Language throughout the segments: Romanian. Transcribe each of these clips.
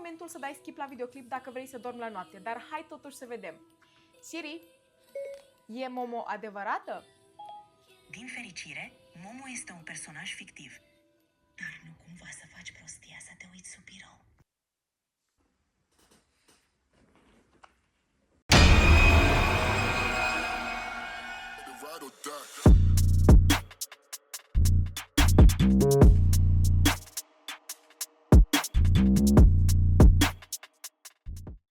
momentul să dai skip la videoclip dacă vrei să dormi la noapte, dar hai totuși să vedem. Siri, e Momo adevărată? Din fericire, Momo este un personaj fictiv. Dar nu cumva să faci prostia să te uiți sub birou.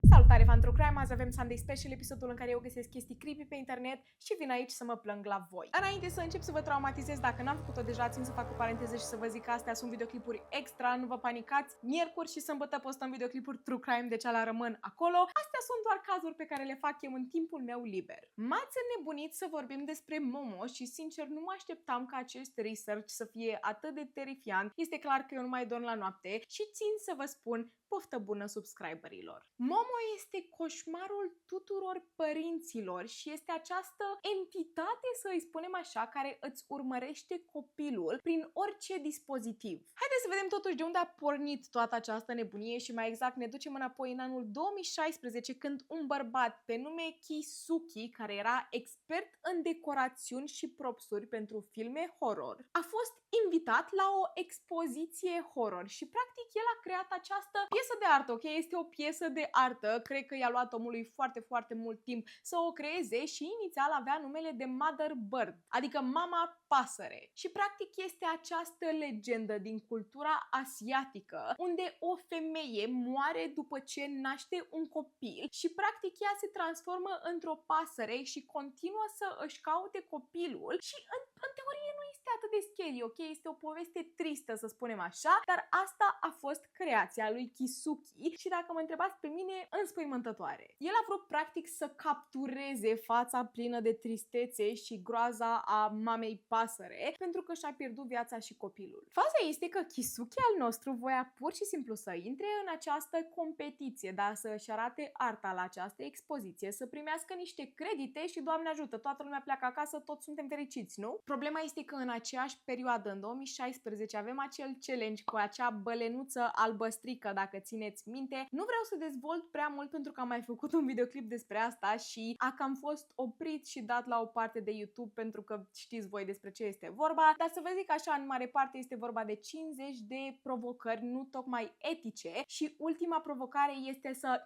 Salutare, Fan True Crime! Azi avem Sunday Special, episodul în care eu găsesc chestii creepy pe internet și vin aici să mă plâng la voi. Înainte să încep să vă traumatizez, dacă n-am făcut-o deja, țin să fac o paranteză și să vă zic că astea sunt videoclipuri extra, nu vă panicați. Miercuri și sâmbătă postăm videoclipuri True Crime, deci ala rămân acolo. Astea sunt doar cazuri pe care le fac eu în timpul meu liber. M-ați înnebunit să vorbim despre Momo și, sincer, nu mă așteptam ca acest research să fie atât de terifiant. Este clar că eu nu mai dorm la noapte și țin să vă spun poftă bună subscriberilor. Momo este coșmarul tuturor părinților și este această entitate, să îi spunem așa, care îți urmărește copilul prin orice dispozitiv. Haideți să vedem totuși de unde a pornit toată această nebunie și mai exact ne ducem înapoi în anul 2016, când un bărbat pe nume Keisuke, care era expert în decorațiuni și propsuri pentru filme horror, a fost invitat la o expoziție horror și practic el a creat această piesă de artă, ok? Este o piesă de artă, cred că i-a luat omului foarte mult timp să o creeze și inițial avea numele de Mother Bird, adică mama pasăre. Și practic este această legendă din cultura asiatică unde o femeie moare după ce naște un copil și practic ea se transformă într-o pasăre și continuă să își caute copilul și în teorie nu este atât de scary, ok? Este o poveste tristă, să spunem așa, dar asta a fost creația lui Keisuke și dacă mă întrebați pe mine, înspăimântătoare. El a vrut practic să captureze fața plină de tristețe și groaza a mamei pasăre pentru că și-a pierdut viața și copilul. Faza este că Keisuke al nostru voia pur și simplu să intre în această competiție, dar să își arate arta la această expoziție, să primească niște credite și, Doamne ajută, toată lumea pleacă acasă, toți suntem fericiți, nu? Problema este că în aceeași perioadă, în 2016, avem acel challenge cu acea bălenuță albăstrică, dacă țineți minte. Nu vreau să dezvolt prea mult pentru că am mai făcut un videoclip despre asta și a cam fost oprit și dat la o parte de YouTube pentru că știți voi despre ce este vorba, dar să vă zic așa, în mare parte este vorba de 50 de provocări nu tocmai etice și ultima provocare este să...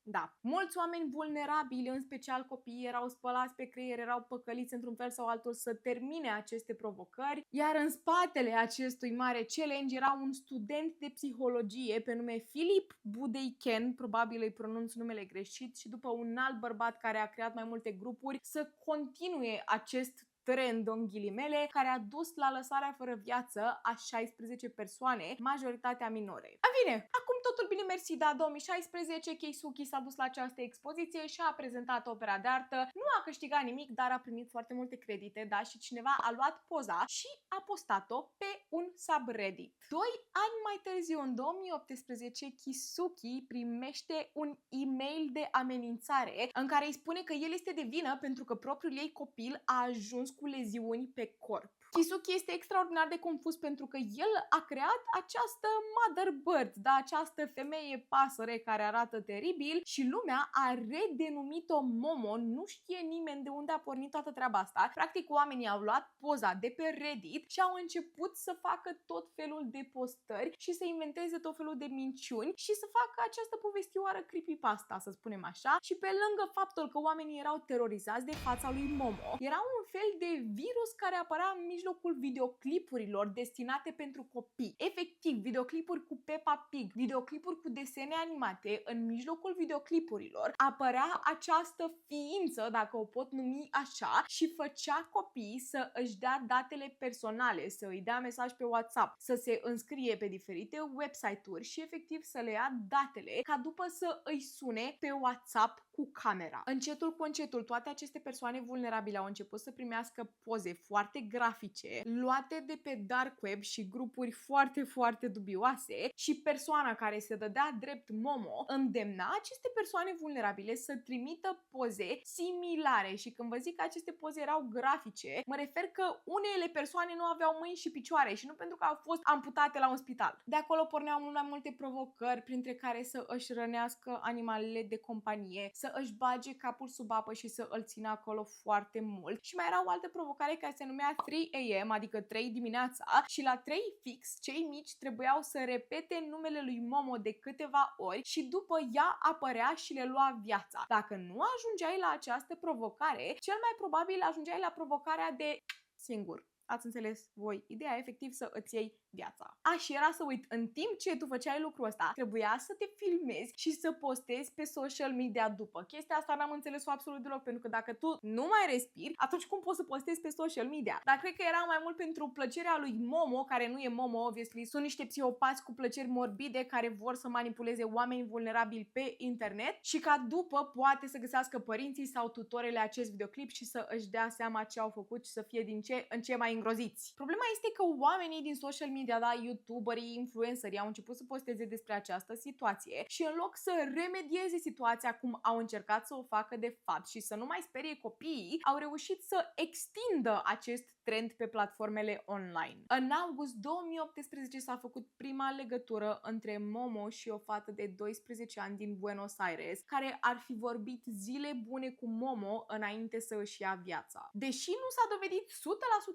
Da, mulți oameni vulnerabili, în special copiii, erau spălați pe creier, erau păcăliți într-un fel sau altul să termine aceste provocări, iar în spatele acestui mare challenge era un student de psihologie pe nume Philip Budeiken, probabil îi pronunț numele greșit, și după un alt bărbat care a creat mai multe grupuri să continue acest trend, în ghilimele, care a dus la lăsarea fără viață a 16 persoane, majoritatea minore. În fine, acum totul bine mersi, da, 2016, Keisuke s-a dus la această expoziție și a prezentat opera de artă, nu a câștigat nimic, dar a primit foarte multe credite, da, și cineva a luat poza și a postat-o pe un subreddit. 2 ani mai târziu, în 2018, Keisuke primește un e-mail de amenințare în care îi spune că el este de vină pentru că propriul ei copil a ajuns cu leziuni pe corp. Keisuke este extraordinar de confuz pentru că el a creat această Mother Bird, da, această femeie pasăre care arată teribil și lumea a redenumit-o Momo, nu știe nimeni de unde a pornit toată treaba asta. Practic oamenii au luat poza de pe Reddit și au început să facă tot felul de postări și să inventeze tot felul de minciuni și să facă această povestioară creepypasta, să spunem așa, și pe lângă faptul că oamenii erau terorizați de fața lui Momo, era un fel de virus care apărea în mijlocul videoclipurilor destinate pentru copii. Efectiv, videoclipuri cu Peppa Pig, videoclipuri cu desene animate, în mijlocul videoclipurilor apărea această ființă, dacă o pot numi așa, și făcea copiii să își dea datele personale, să îi dea mesaj pe WhatsApp, să se înscrie pe diferite website-uri și efectiv să le ia datele ca după să îi sune pe WhatsApp cu camera. Încetul cu încetul, toate aceste persoane vulnerabile au început să primească poze foarte grafice grafice luate de pe dark web și grupuri foarte, foarte dubioase și persoana care se dădea drept Momo îndemna aceste persoane vulnerabile să trimită poze similare și când vă zic că aceste poze erau grafice, mă refer că unele persoane nu aveau mâini și picioare și nu pentru că au fost amputate la un spital. De acolo porneau mult mai multe provocări, printre care să își rănească animalele de companie, să își bage capul sub apă și să îl țină acolo foarte mult. Și mai era o altă provocare care se numea 3 AM, adică 3 dimineața, și la 3 fix, cei mici trebuiau să repete numele lui Momo de câteva ori și după ea apărea și le lua viața. Dacă nu ajungeai la această provocare, cel mai probabil ajungeai la provocarea de singur. Ați înțeles voi ideea, efectiv să îți iei viața. Și era să uit, în timp ce tu făceai lucrul ăsta, trebuia să te filmezi și să postezi pe social media după. Chestia asta n-am înțeles-o absolut deloc, pentru că dacă tu nu mai respiri, atunci cum poți să postezi pe social media? Dar cred că era mai mult pentru plăcerea lui Momo, care nu e Momo, obviously, sunt niște psihopați cu plăceri morbide care vor să manipuleze oameni vulnerabili pe internet și ca după poate să găsească părinții sau tutorele acest videoclip și să își dea seama ce au făcut și să fie din ce în ce mai îngroziți. Problema este că oamenii din social media, da, youtuberii, influencerii au început să posteze despre această situație și în loc să remedieze situația cum au încercat să o facă de fapt și să nu mai sperie copiii, au reușit să extindă acest trend pe platformele online. În august 2018 s-a făcut prima legătură între Momo și o fată de 12 ani din Buenos Aires, care ar fi vorbit zile bune cu Momo înainte să își ia viața. Deși nu s-a dovedit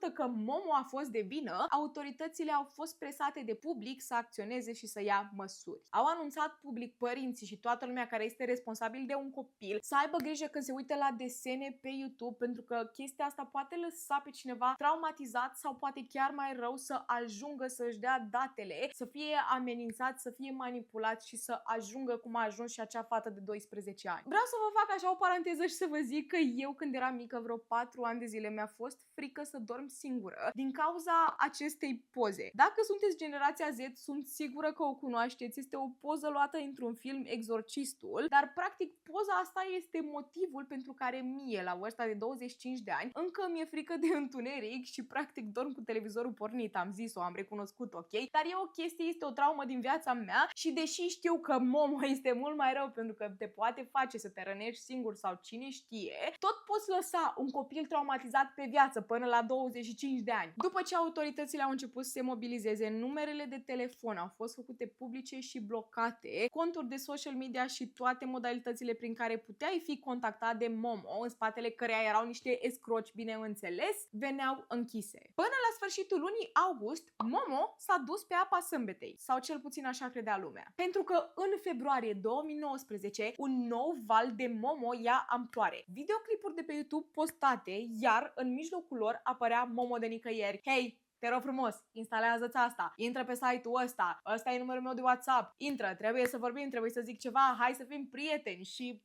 100% că Momo a fost de vină, autoritățile au fost presate de public să acționeze și să ia măsuri. Au anunțat public părinții și toată lumea care este responsabil de un copil să aibă grijă când se uită la desene pe YouTube, pentru că chestia asta poate lăsa pe cineva traumatizat sau poate chiar mai rău să ajungă să își dea datele, să fie amenințat, să fie manipulat și să ajungă cum a ajuns și acea fată de 12 ani. Vreau să vă fac așa o paranteză și să vă zic că eu când eram mică, vreo 4 ani de zile, mi-a fost frică să dorm singură din cauza acestei poze. Dacă sunteți generația Z, sunt sigură că o cunoașteți. Este o poză luată într-un film, Exorcistul, dar practic poza asta este motivul pentru care mie, la vârsta de 25 de ani, încă mi-e frică de întuneric și practic dorm cu televizorul pornit. Am zis-o, am recunoscut, ok? Dar e o chestie, este o traumă din viața mea și deși știu că Momo este mult mai rău pentru că te poate face să te rănești singur sau cine știe, tot poți lăsa un copil traumatizat pe viață până la 25 de ani. După ce autoritățile au început să se mobilizeze, numerele de telefon au fost făcute publice și blocate, conturi de social media și toate modalitățile prin care puteai fi contactat de Momo, în spatele căreia erau niște escroci, bineînțeles, veneau închise. Până la sfârșitul lunii august, Momo s-a dus pe apa sâmbetei, sau cel puțin așa credea lumea. Pentru că în februarie 2019, un nou val de Momo ia amploare. Videoclipuri de pe YouTube postate, iar în mijlocul lor apărea Momo de nicăieri. Hei, te rog frumos, instalează-ți asta, intră pe site-ul ăsta e numărul meu de WhatsApp, intră, trebuie să vorbim, trebuie să zic ceva, hai să fim prieteni și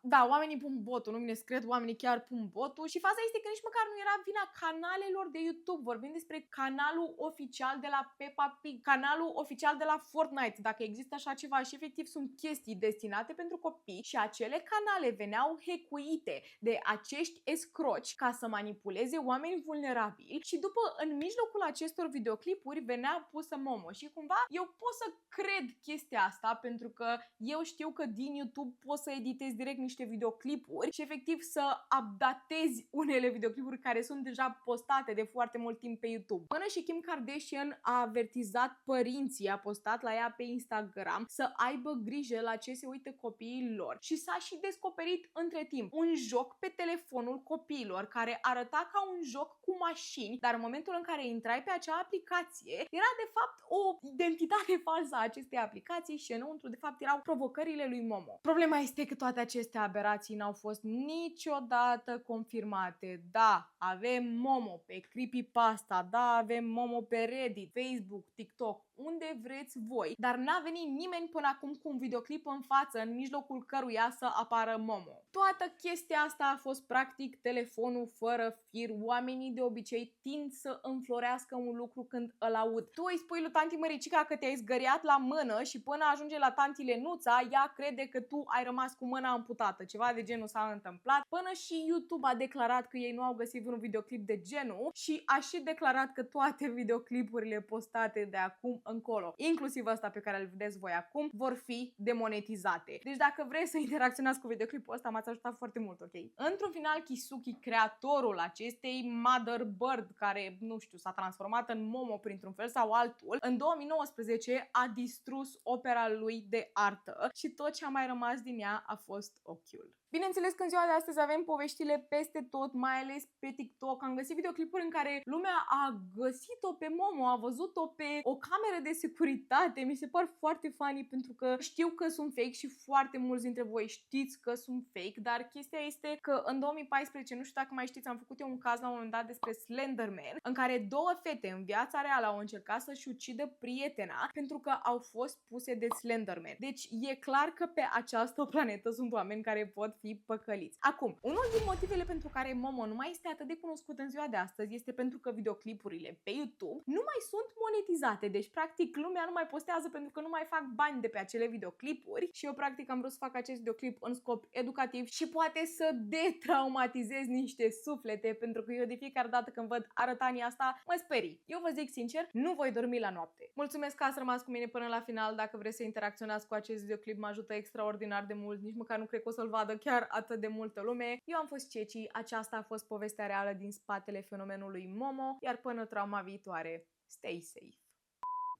da, oamenii pun botul, nu mi-e cred, oamenii chiar pun botul și faza este că nici măcar nu era vina canalelor de YouTube, vorbim despre canalul oficial de la Peppa Pig, canalul oficial de la Fortnite, dacă există așa ceva și efectiv sunt chestii destinate pentru copii și acele canale veneau hackuite de acești escroci ca să manipuleze oameni vulnerabili și după în mijlocul acestor videoclipuri venea pusă Momo și cumva eu pot să cred chestia asta pentru că eu știu că din YouTube poți să editezi direct niște videoclipuri și efectiv să updatezi unele videoclipuri care sunt deja postate de foarte mult timp pe YouTube. Până și Kim Kardashian a avertizat părinții, a postat la ea pe Instagram să aibă grijă la ce se uită copiii lor și s-a și descoperit între timp un joc pe telefonul copiilor care arăta ca un joc cu mașini, dar în momentul în care intrai pe acea aplicație era de fapt o identitate falsă a acestei aplicații și înăuntru de fapt erau provocările lui Momo. Problema este că toate aceste aberații n-au fost niciodată confirmate. Da, avem Momo pe Creepypasta, da, avem Momo pe Reddit, Facebook, TikTok, unde vreți voi, dar n-a venit nimeni până acum cu un videoclip în față în mijlocul căruia să apară Momo. Toată chestia asta a fost practic telefonul fără fir. Oamenii de obicei tind să înflorească un lucru când îl aud. Tu îi spui lui tanti Măricica că te-ai zgăriat la mână și până ajunge la tanti Lenuța, ea crede că tu ai rămas cu mâna amputată. Ceva de genul s-a întâmplat. Până și YouTube a declarat că ei nu au găsit vreun videoclip de genul și a și declarat că toate videoclipurile postate de acum încolo, inclusiv ăsta pe care îl vedeți voi acum, vor fi demonetizate. Deci dacă vreți să interacționați cu videoclipul ăsta, m-ați ajutat foarte mult, ok? Într-un final, Kisuki, creatorul acestei Mother Bird, care, nu știu, s-a transformat în Momo printr-un fel sau altul, în 2019 a distrus opera lui de artă și tot ce a mai rămas din ea a fost ochiul. Bineînțeles că în ziua de astăzi avem poveștile peste tot, mai ales pe TikTok. Am găsit videoclipuri în care lumea a găsit-o pe Momo, a văzut-o pe o cameră de securitate. Mi se par foarte funny pentru că știu că sunt fake și foarte mulți dintre voi știți că sunt fake, dar chestia este că în 2014, nu știu dacă mai știți, am făcut eu un caz la un moment dat despre Slenderman, în care două fete în viața reală au încercat să-și ucidă prietena pentru că au fost puse de Slenderman. Deci e clar că pe această planetă sunt oameni care pot fi păcăliți. Acum, unul din motivele pentru care Momo nu mai este atât de cunoscut în ziua de astăzi este pentru că videoclipurile pe YouTube nu mai sunt monetizate. Deci, practic, lumea nu mai postează pentru că nu mai fac bani de pe acele videoclipuri și eu, practic, am vrut să fac acest videoclip în scop educativ și poate să detraumatizez niște suflete, pentru că eu de fiecare dată când văd arătania asta, mă sperii. Eu vă zic sincer, nu voi dormi la noapte. Mulțumesc că ați rămas cu mine până la final. Dacă vreți să interacționați cu acest videoclip, mă ajută extraordinar de mult. Nici măcar nu cred că o să-l vadă chiar atât de multă lume. Eu am fost Ceci, aceasta a fost povestea reală din spatele fenomenului Momo, iar până trauma viitoare, stay safe.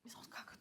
Mi s-au scacat.